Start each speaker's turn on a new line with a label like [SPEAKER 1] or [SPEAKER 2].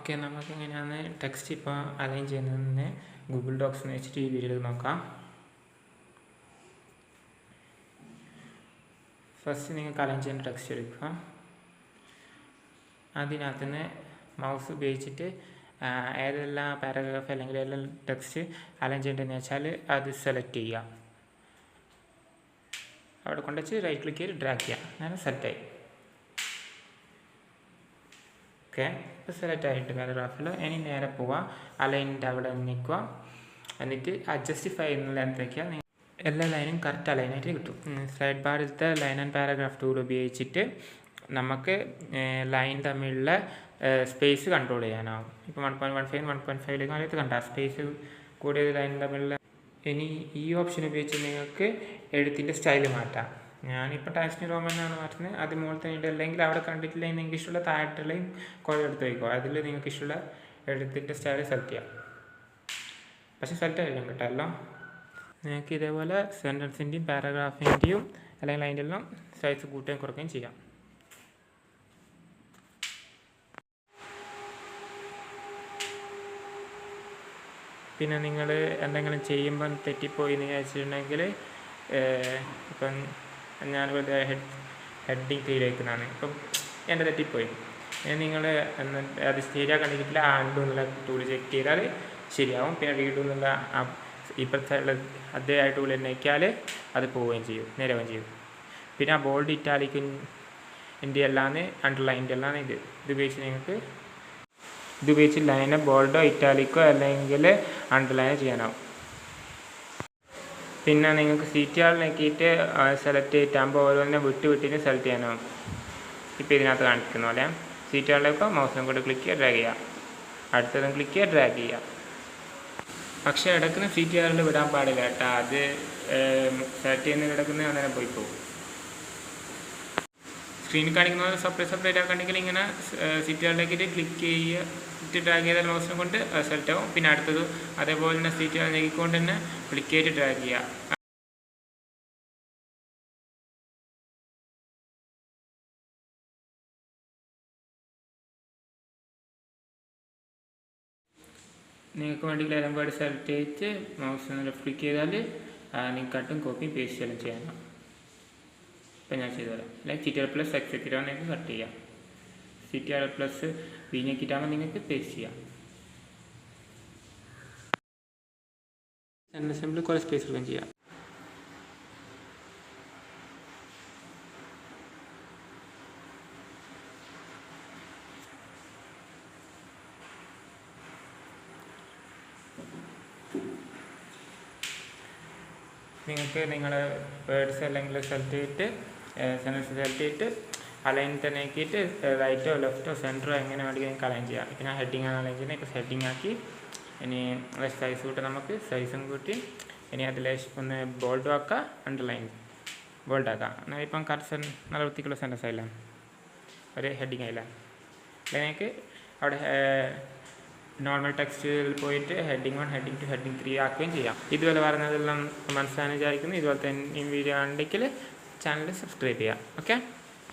[SPEAKER 1] Okay, നമുക്ക് എങ്ങനെയാണ് text ഇപ്പോൾ അലൈൻ ചെയ്യുന്നതെന്ന് ഗൂഗിൾ ഡോക്സ് എന്ന് വെച്ചിട്ട് ഈ വീഡിയോയിൽ നോക്കാം. ഫസ്റ്റ് നിങ്ങൾക്ക് അലൈൻ ചെയ്യേണ്ട ടെക്സ്റ്റ് എടുക്കുക. അതിനകത്ത് നിന്ന് മൗസ് ഉപയോഗിച്ചിട്ട് ഏതെല്ലാം പാരഗ്രാഫ് അല്ലെങ്കിൽ ഏതെല്ലാം ടെക്സ്റ്റ് അലൈൻ ചെയ്യേണ്ടതെന്ന് വെച്ചാൽ അത് സെലക്ട് ചെയ്യുക. അവിടെ കൊണ്ടുവച്ച് റൈറ്റ് ക്ലിക്ക് ചെയ്ത് ഡ്രാഗ് ചെയ്യുക. അങ്ങനെ സെലക്റ്റായി. ഓക്കെ, ഇപ്പോൾ സെലക്ട് ആയിട്ട് പാരഗ്രാഫിൽ ഇനി നേരെ പോവുക, അലൈനിൻ്റെ അവിടെ നിൽക്കുക. എന്നിട്ട് ജസ്റ്റിഫൈ എന്നുള്ള എന്തൊക്കെയാണ് എല്ലാ ലൈനും കറക്റ്റ് അലൈനായിട്ട് കിട്ടും. സ്ലൈഡ് ബാറിലത്തെ ലൈൻ ആൻഡ് പാരഗ്രാഫ് ടൂൾ ഉപയോഗിച്ചിട്ട് നമുക്ക് ലൈൻ തമ്മിലുള്ള സ്പേസ് കൺട്രോൾ ചെയ്യാനാവും. ഇപ്പോൾ 1.15 1.5 അതിനകത്ത് കണ്ട സ്പേസ് കൂടിയത് ലൈൻ തമ്മിലുള്ള. ഇനി ഈ ഓപ്ഷൻ ഉപയോഗിച്ച് നിങ്ങൾക്ക് എഴുത്തിൻ്റെ സ്റ്റൈൽ മാറ്റാം. ഞാനിപ്പോൾ ടൈംസ് ന്യൂ റോമൻ എന്നാണ് മാറ്റുന്നത്. അത് മുകളിൽ തന്നെ അല്ലെങ്കിൽ അവിടെ കണ്ടിട്ടില്ല നിങ്ങൾക്ക് ഇഷ്ടമുള്ള താഴെയുള്ളയും കുറേ എടുത്ത് വയ്ക്കുക. അതിൽ നിങ്ങൾക്ക് ഇഷ്ടമുള്ള എഴുത്തിൻ്റെ സ്റ്റൈൽ സെലക്ട് ചെയ്യാം. പക്ഷേ സെലക്ട് ആയിരിക്കും കേട്ടോ. നിങ്ങൾക്ക് ഇതേപോലെ സെൻറ്റൻസിൻ്റെയും പാരഗ്രാഫിൻ്റെയും അല്ലെങ്കിൽ അതിൻ്റെ എല്ലാം സൈസ് കൂട്ടുകയും കുറയ്ക്കുകയും ചെയ്യാം. പിന്നെ നിങ്ങൾ എന്തെങ്കിലും ചെയ്യുമ്പം തെറ്റിപ്പോയി എന്ന് വിചാരിച്ചിട്ടുണ്ടെങ്കിൽ ഇപ്പം ഞാനിവിടെ ഹെഡിങ് തീരേക്കുന്നതാണ്. ഇപ്പം എൻ്റെ തെറ്റിപ്പോയി. നിങ്ങൾ അത് ശരിയാക്കാൻ കിട്ടില്ല, ആണ്ടു എന്നുള്ള ടൂൾ ചെക്ക് ചെയ്താൽ ശരിയാവും. പിന്നെ റീഡു എന്നുള്ള ഇപ്പോഴത്തെ അതേ ടൂൾ തന്നെ വയ്ക്കാൽ അത് പോവുകയും ചെയ്യും, നേരെയാവുകയും ചെയ്യും. പിന്നെ ആ ബോൾഡ് ഇറ്റാലിക്കും എൻ്റെ എല്ലാമാണ് അണ്ടർലൈൻ്റെ എല്ലാമാണ് ഇത് ഉപയോഗിച്ച് നിങ്ങൾക്ക് ഇത് ഉപയോഗിച്ച് ലൈനെ ബോൾഡോ ഇറ്റാലിക്കോ അല്ലെങ്കിൽ അണ്ടർലൈനോ ചെയ്യാനാവും. പിന്നെ നിങ്ങൾക്ക് CTR നോക്കിയിട്ട് സെലക്ട് ചെയ്തിട്ടാകുമ്പോൾ ഓരോന്നിനെ വിട്ടിന് സെലക്ട് ചെയ്യാനാവും. ഇപ്പോൾ ഇതിനകത്ത് കാണിക്കുന്ന പോലെ CTRലേക്ക് മൗസിനും കൂടെ ക്ലിക്ക് ചെയ്യുക, ഡ്രാഗ് ചെയ്യുക. അടുത്തതും ക്ലിക്ക് ചെയ്യുക, ഡ്രാഗ് ചെയ്യുക. പക്ഷേ ഇടയ്ക്കുന്ന CTRൽ വിടാൻ പാടില്ല കേട്ടോ. അത് സെലക്ട് ചെയ്യുന്ന കിടക്കുന്ന അങ്ങനെ പോയി പോകും. സ്ക്രീനിൽ കാണിക്കുന്ന സെപ്പറേറ്റ് ആക്കണമെങ്കിൽ ഇങ്ങനെ CTRലേക്ക് ക്ലിക്ക് ചെയ്യുക, ഡ്രാഗ് ചെയ്താൽ മൗസിനെ കൊണ്ട് സെലക്ട് ആവും. പിന്നെ അടുത്തത് അതേപോലെ തന്നെ CTR നീക്കിക്കൊണ്ട് തന്നെ ക്ലിക്ക് ചെയ്ത് ഡ്രാഗ് ചെയ്യുക. നിങ്ങൾക്ക് വേണ്ടി എല്ലാം വേർഡ് സെലക്ട് ചെയ്തിട്ട് മൗസിനെ ലെഫ്റ്റ് ക്ലിക്ക് ചെയ്താൽ നിങ്ങൾക്ക് കട്ടും കോപ്പിയും പേസ്റ്റ് എല്ലാം ചെയ്യാനാവും. ഇപ്പം ഞാൻ ചെയ്തു തരാം. അല്ലെങ്കിൽ CTR+ X എത്തിയിട്ടാണ് നിങ്ങൾക്ക് കട്ട് ചെയ്യാം. CTR+ V ഞെക്കിയിട്ടാകുമ്പോൾ നിങ്ങൾക്ക് പേസ്റ്റ് ചെയ്യാം. സെൻറ്റൻസ് സിമ്പിൾ കുറേ സ്പേസ് എടുക്കുകയും ചെയ്യാം. നിങ്ങൾക്ക് നിങ്ങളുടെ വേർഡ്സ് അല്ലെങ്കിൽ സെലക്ട് ചെയ്തിട്ട് സെൻറ്റൻസ് സെലക്ട് ചെയ്തിട്ട് അലൈൻ തന്നെ ആക്കിയിട്ട് റൈറ്റോ ലെഫ്റ്റോ സെൻറ്ററോ എങ്ങനെ വേണമെങ്കിൽ നിങ്ങൾക്ക് അലൈൻ ചെയ്യാം. ഇപ്പോൾ ഞാൻ ഹെഡിങ് ആണ് അലൈൻ ചെയ്യുന്നത്. ഇപ്പോൾ ഹെഡിങ് ആക്കി ഇനി സൈസ് കൂട്ടി നമുക്ക് സൈസും കൂട്ടി ഇനി അതിൽ ഒന്ന് ബോൾഡ് ആക്കുക, അണ്ടർലൈൻ ബോൾഡ് ആക്കുക. എന്നാൽ ഇപ്പം കറക്റ്റ് നല്ല വൃത്തിക്കുള്ള സെൻറ്റൻസ് ആയില്ല, ഒരു ഹെഡിങ് ആയില്ല. അല്ലെങ്കിൽ നിങ്ങൾക്ക് അവിടെ നോർമൽ ടെക്സ്റ്റിൽ പോയിട്ട് ഹെഡിങ് 1 ഹെഡിങ് 2 ഹെഡിങ് 3 ആക്കുകയും ചെയ്യാം. ഇതുപോലെ പറഞ്ഞതെല്ലാം മനസ്സിലാകാൻ വിചാരിക്കുന്നു. ഇതുപോലെ തന്നെ ഈ വീഡിയോ ഉണ്ടെങ്കിൽ ചാനൽ സബ്സ്ക്രൈബ് ചെയ്യാം. ഓക്കെ.